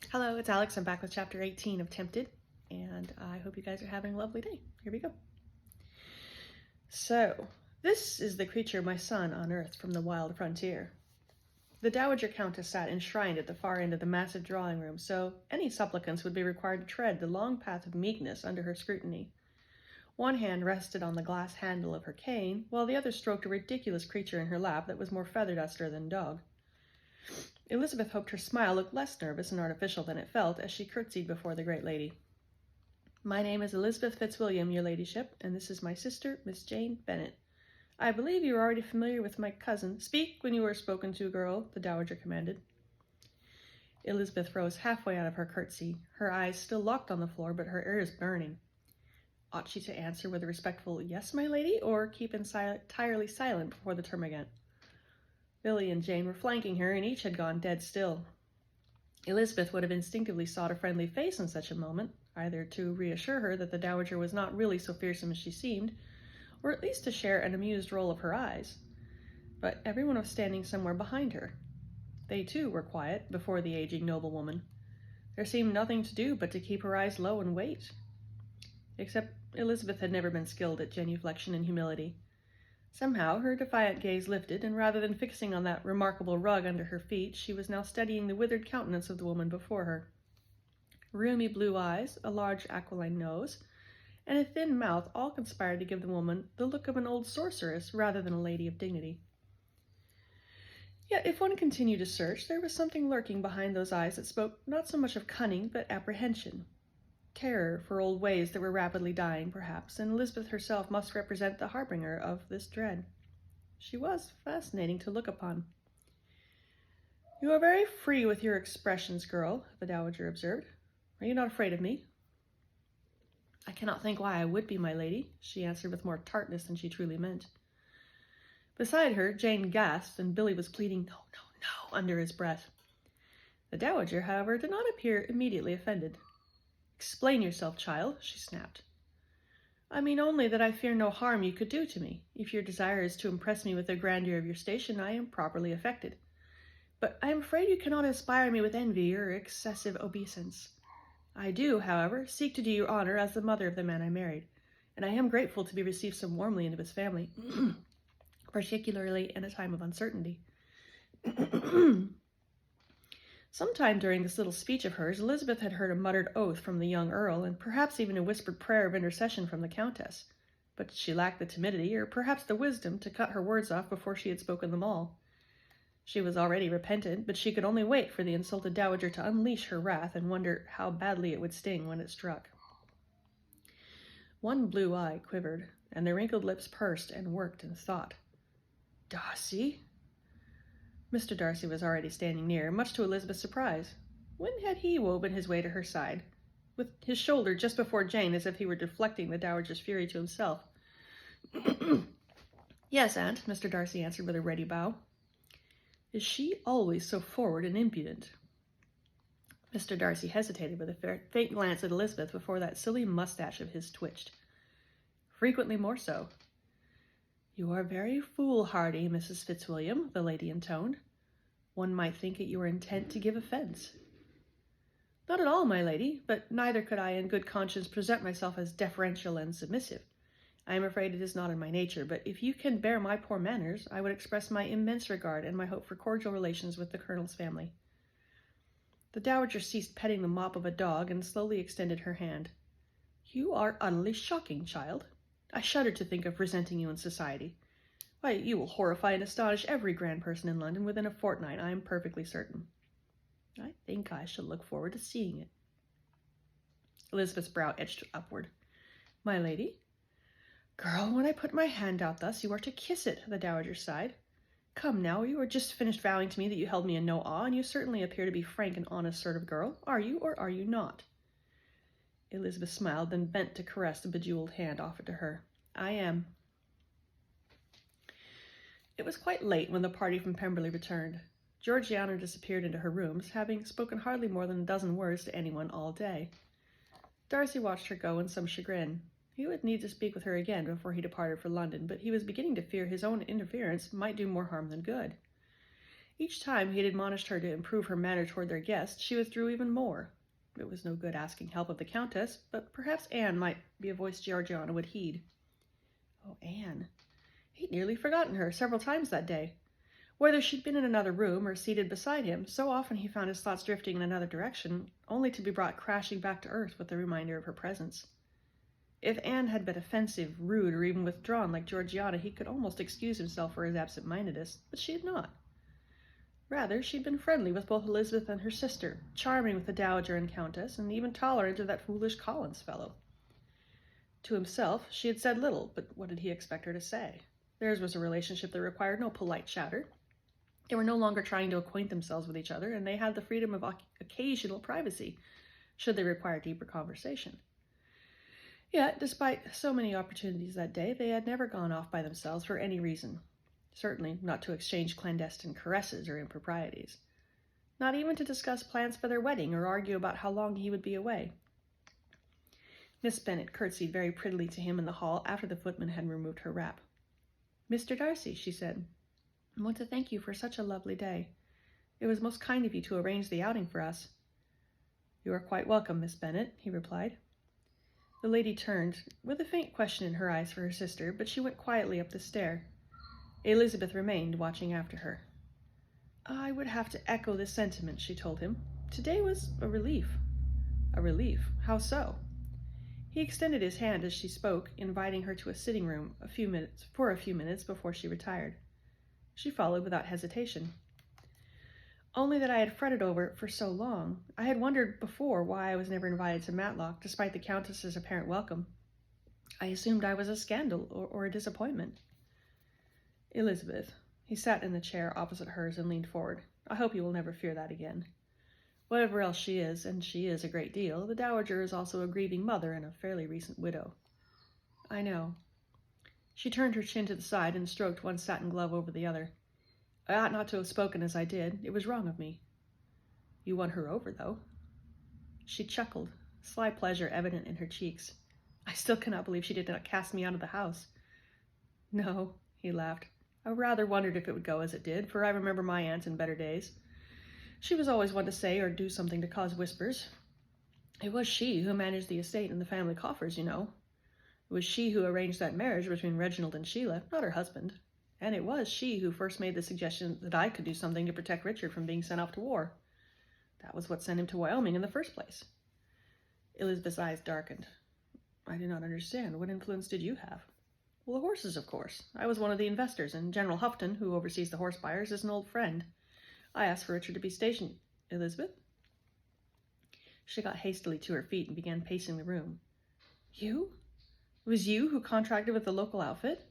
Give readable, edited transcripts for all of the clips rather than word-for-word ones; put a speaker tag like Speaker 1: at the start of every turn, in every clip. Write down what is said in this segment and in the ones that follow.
Speaker 1: Hello, it's Alex. I'm back with chapter 18 of Tempted, and I hope you guys are having a lovely day. Here we go. So, this is the creature my son unearthed from the wild frontier. The Dowager Countess sat enshrined at the far end of the massive drawing room, so any supplicants would be required to tread the long path of meekness under her scrutiny. One hand rested on the glass handle of her cane, while the other stroked a ridiculous creature in her lap that was more feather duster than dog. Elizabeth hoped her smile looked less nervous and artificial than it felt as she curtsied before the great lady. "My name is Elizabeth Fitzwilliam, your ladyship, and this is my sister, Miss Jane Bennet. I believe you are already familiar with my cousin." "Speak when you are spoken to, girl," the dowager commanded. Elizabeth rose halfway out of her curtsy, her eyes still locked on the floor, but her ears burning. Ought she to answer with a respectful "Yes, my lady," or keep entirely silent before the termagant? Billy and Jane were flanking her, and each had gone dead still. Elizabeth would have instinctively sought a friendly face in such a moment, either to reassure her that the dowager was not really so fearsome as she seemed, or at least to share an amused roll of her eyes. But everyone was standing somewhere behind her. They, too, were quiet before the aging noblewoman. There seemed nothing to do but to keep her eyes low and wait. Except Elizabeth had never been skilled at genuflection and humility. Somehow her defiant gaze lifted, and rather than fixing on that remarkable rug under her feet, she was now studying the withered countenance of the woman before her. Rheumy blue eyes, a large aquiline nose, and a thin mouth all conspired to give the woman the look of an old sorceress rather than a lady of dignity. Yet if one continued to search, there was something lurking behind those eyes that spoke not so much of cunning, but apprehension. Terror for old ways that were rapidly dying, perhaps, and Elizabeth herself must represent the harbinger of this dread. She was fascinating to look upon. "You are very free with your expressions, girl," the dowager observed. "Are you not afraid of me?" "I cannot think why I would be, my lady," she answered with more tartness than she truly meant. Beside her, Jane gasped, and Billy was pleading "No, no, no" under his breath. The dowager, however, did not appear immediately offended. "Explain yourself, child," she snapped. "I mean only that I fear no harm you could do to me. If your desire is to impress me with the grandeur of your station, I am properly affected. But I am afraid you cannot inspire me with envy or excessive obeisance. I do, however, seek to do you honor as the mother of the man I married, and I am grateful to be received so warmly into his family, particularly in a time of uncertainty." Sometime during this little speech of hers, Elizabeth had heard a muttered oath from the young earl, and perhaps even a whispered prayer of intercession from the countess. But she lacked the timidity, or perhaps the wisdom, to cut her words off before she had spoken them all. She was already repentant, but she could only wait for the insulted dowager to unleash her wrath and wonder how badly it would sting when it struck. One blue eye quivered, and the wrinkled lips pursed and worked in thought. "Darcy?" Mr. Darcy was already standing near, much to Elizabeth's surprise. When had he woven his way to her side, with his shoulder just before Jane, as if he were deflecting the dowager's fury to himself? "Yes, aunt," Mr. Darcy answered with a ready bow. "Is she always so forward and impudent?" Mr. Darcy hesitated with a faint glance at Elizabeth before that silly mustache of his twitched. "Frequently more so." "You are very foolhardy, Mrs. Fitzwilliam," the lady intoned. "One might think that you were intent to give offense." "Not at all, my lady, but neither could I in good conscience present myself as deferential and submissive. I am afraid it is not in my nature, but if you can bear my poor manners, I would express my immense regard and my hope for cordial relations with the colonel's family." The dowager ceased petting the mop of a dog and slowly extended her hand. "You are utterly shocking, child. I shudder to think of presenting you in society. Why, you will horrify and astonish every grand person in London within a fortnight, I am perfectly certain." "I think I shall look forward to seeing it." Elizabeth's brow edged upward. "My lady?" "Girl, when I put my hand out thus, you are to kiss it," the dowager sighed. "Come now, you are just finished vowing to me that you held me in no awe, and you certainly appear to be frank and honest sort of girl. Are you, or are you not?" Elizabeth smiled, then bent to caress the bejeweled hand offered to her. "I am." It was quite late when the party from Pemberley returned. Georgiana disappeared into her rooms, having spoken hardly more than a dozen words to anyone all day. Darcy watched her go in some chagrin. He would need to speak with her again before he departed for London, but he was beginning to fear his own interference might do more harm than good. Each time he had admonished her to improve her manner toward their guest, she withdrew even more. It was no good asking help of the Countess, but perhaps Anne might be a voice Georgiana would heed. Oh, Anne! He'd nearly forgotten her several times that day. Whether she'd been in another room or seated beside him, so often he found his thoughts drifting in another direction, only to be brought crashing back to earth with the reminder of her presence. If Anne had been offensive, rude, or even withdrawn like Georgiana, he could almost excuse himself for his absent-mindedness, but she had not. Rather, she'd been friendly with both Elizabeth and her sister, charming with the Dowager and Countess, and even tolerant of that foolish Collins fellow. To himself, she had said little, but what did he expect her to say? Theirs was a relationship that required no polite chatter. They were no longer trying to acquaint themselves with each other, and they had the freedom of occasional privacy, should they require deeper conversation. Yet, despite so many opportunities that day, they had never gone off by themselves for any reason. Certainly not to exchange clandestine caresses or improprieties. Not even to discuss plans for their wedding or argue about how long he would be away. Miss Bennet curtsied very prettily to him in the hall after the footman had removed her wrap. "Mr. Darcy," she said, "I want to thank you for such a lovely day. It was most kind of you to arrange the outing for us." "You are quite welcome, Miss Bennet," he replied. The lady turned, with a faint question in her eyes for her sister, but she went quietly up the stair. Elizabeth remained, watching after her. "I would have to echo this sentiment," she told him. "Today was a relief." "A relief? How so?" He extended his hand as she spoke, inviting her to a sitting room for a few minutes before she retired. She followed without hesitation. "Only that I had fretted over it for so long. I had wondered before why I was never invited to Matlock, despite the Countess's apparent welcome. I assumed I was a scandal or a disappointment." "Elizabeth," he sat in the chair opposite hers and leaned forward, "I hope you will never fear that again. Whatever else she is, and she is a great deal, the Dowager is also a grieving mother and a fairly recent widow." "I know." She turned her chin to the side and stroked one satin glove over the other. "I ought not to have spoken as I did. It was wrong of me." "You won her over, though." She chuckled, sly pleasure evident in her cheeks. "I still cannot believe she did not cast me out of the house." "No," he laughed. "I rather wondered if it would go as it did, for I remember my aunt in better days. She was always one to say or do something to cause whispers. It was she who managed the estate and the family coffers, you know. It was she who arranged that marriage between Reginald and Sheila, not her husband. And it was she who first made the suggestion that I could do something to protect Richard from being sent off to war. That was what sent him to Wyoming in the first place." Elizabeth's eyes darkened. "I do not understand. What influence did you have?" "Well, the horses, of course. I was one of the investors, and General Houghton, who oversees the horse buyers, is an old friend. I asked for Richard to be stationed." "Elizabeth?" She got hastily to her feet and began pacing the room. "You? It was you who contracted with the local outfit?"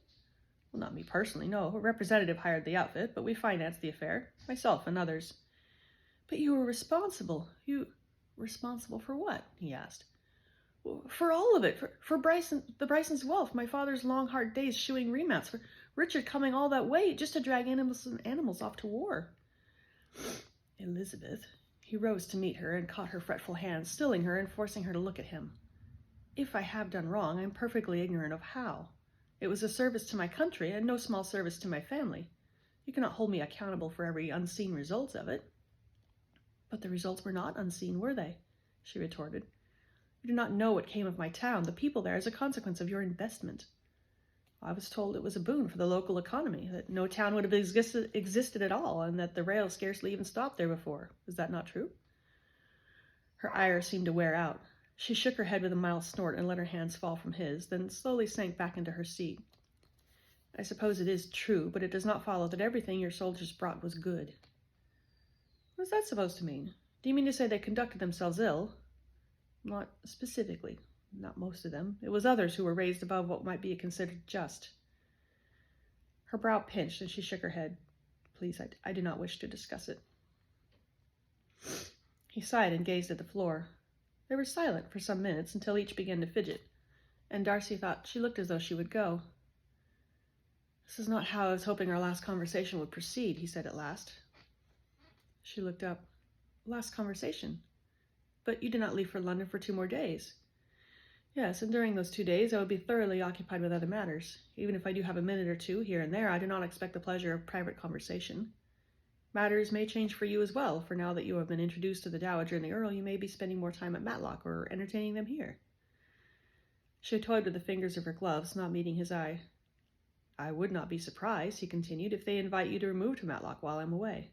Speaker 1: "Well, not me personally, no. A representative hired the outfit, but we financed the affair, myself and others." "But you were responsible. Responsible for what?" he asked. "For all of it. For the Bryson's wealth, my father's long, hard days shoeing remounts, for Richard coming all that way just to drag animals off to war." "Elizabeth." He rose to meet her and caught her fretful hand, stilling her and forcing her to look at him. "If I have done wrong, I'm perfectly ignorant of how. It was a service to my country, and no small service to my family. You cannot hold me accountable for every unseen result of it." "But the results were not unseen, were they?" she retorted. "You do not know what came of my town, the people there, as a consequence of your investment. I was told it was a boon for the local economy, that no town would have existed at all, and that the rail scarcely even stopped there before. Is that not true?" Her ire seemed to wear out. She shook her head with a mild snort and let her hands fall from his, then slowly sank back into her seat. "I suppose it is true, but it does not follow that everything your soldiers brought was good." "What is that supposed to mean? Do you mean to say they conducted themselves ill?" "Not specifically. Not most of them. It was others who were raised above what might be considered just." Her brow pinched, and she shook her head. "Please, I do not wish to discuss it." He sighed and gazed at the floor. They were silent for some minutes, until each began to fidget, and Darcy thought she looked as though she would go. "This is not how I was hoping our last conversation would proceed," he said at last. She looked up. "Last conversation? But you did not leave for London for 2 more days." "Yes, and during those 2 days I would be thoroughly occupied with other matters. Even if I do have a minute or two here and there, I do not expect the pleasure of private conversation." Matters may change for you as well, for now that you have been introduced to the Dowager and the Earl, you may be spending more time at Matlock or entertaining them here. She toyed with the fingers of her gloves, not meeting his eye. I would not be surprised, he continued, if they invite you to remove to Matlock while I'm away.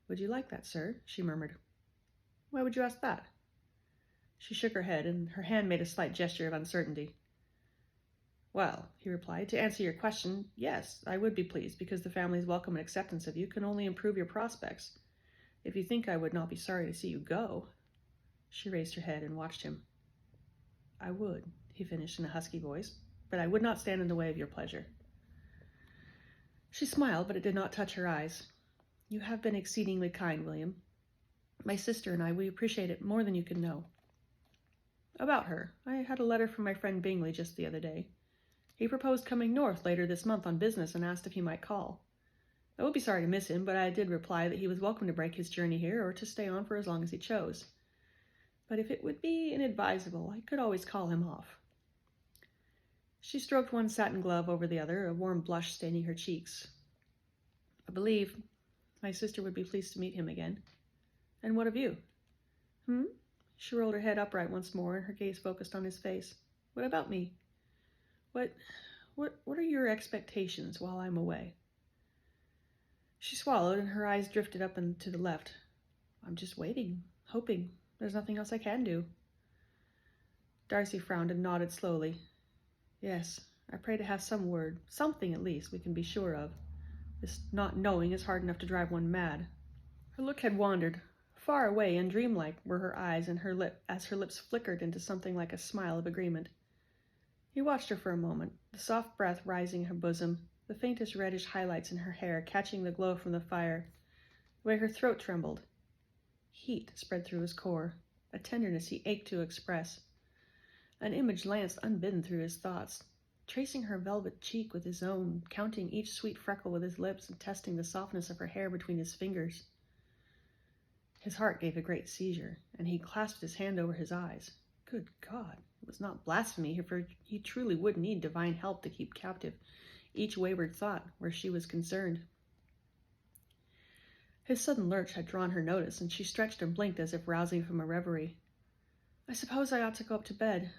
Speaker 1: Would you like that, sir? She murmured. Why would you ask that? She shook her head, and her hand made a slight gesture of uncertainty. Well, he replied, to answer your question, yes, I would be pleased, because the family's welcome and acceptance of you can only improve your prospects. If you think I would not be sorry to see you go. She raised her head and watched him. I would, he finished in a husky voice, but I would not stand in the way of your pleasure. She smiled, but it did not touch her eyes. You have been exceedingly kind, William. My sister and I, we appreciate it more than you can know. About her, I had a letter from my friend Bingley just the other day. He proposed coming north later this month on business and asked if he might call. I would be sorry to miss him, but I did reply that he was welcome to break his journey here or to stay on for as long as he chose. But if it would be inadvisable, I could always call him off. She stroked one satin glove over the other, a warm blush staining her cheeks. I believe my sister would be pleased to meet him again. And what of you? She rolled her head upright once more, and her gaze focused on his face. What about me? What are your expectations while I'm away? She swallowed, and her eyes drifted up and to the left. I'm just waiting, hoping. There's nothing else I can do. Darcy frowned and nodded slowly. Yes, I pray to have some word, something at least, we can be sure of. This not knowing is hard enough to drive one mad. Her look had wandered. Far away and dreamlike were her eyes and her lips flickered into something like a smile of agreement. He watched her for a moment, the soft breath rising in her bosom, the faintest reddish highlights in her hair catching the glow from the fire, the way her throat trembled. Heat spread through his core, a tenderness he ached to express. An image lanced unbidden through his thoughts, tracing her velvet cheek with his own, counting each sweet freckle with his lips and testing the softness of her hair between his fingers. His heart gave a great seizure, and he clasped his hand over his eyes. Good God, it was not blasphemy, for he truly would need divine help to keep captive each wayward thought where she was concerned. His sudden lurch had drawn her notice, and she stretched and blinked as if rousing from a reverie. I suppose I ought to go up to bed.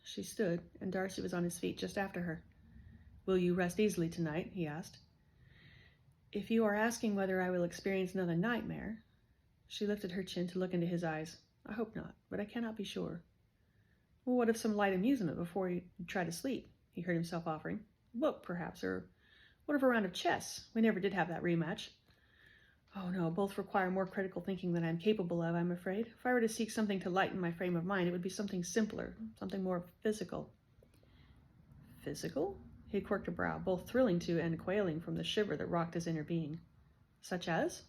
Speaker 1: She stood, and Darcy was on his feet just after her. Will you rest easily tonight? He asked. If you are asking whether I will experience another nightmare. She lifted her chin to look into his eyes. I hope not, but I cannot be sure. Well, what of some light amusement before you try to sleep? He heard himself offering. Book, perhaps, or what of a round of chess? We never did have that rematch. Oh, no, both require more critical thinking than I'm capable of, I'm afraid. If I were to seek something to lighten my frame of mind, it would be something simpler, something more physical. Physical? He quirked a brow, both thrilling to and quailing from the shiver that rocked his inner being. Such as?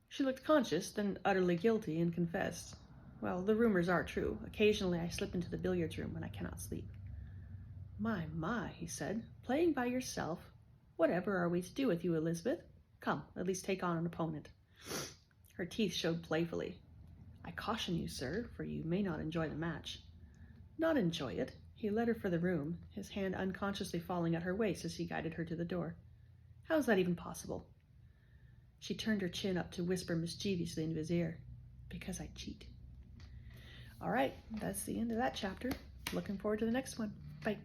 Speaker 1: She looked conscious, then utterly guilty, and confessed. Well, the rumors are true. Occasionally I slip into the billiards room when I cannot sleep. My, he said. Playing by yourself? Whatever are we to do with you, Elizabeth? Come, at least take on an opponent. Her teeth showed playfully. I caution you, sir, for you may not enjoy the match. Not enjoy it? He led her for the room, his hand unconsciously falling at her waist as he guided her to the door. How is that even possible? She turned her chin up to whisper mischievously into his ear. Because I cheat. All right, that's the end of that chapter. Looking forward to the next one. Bye.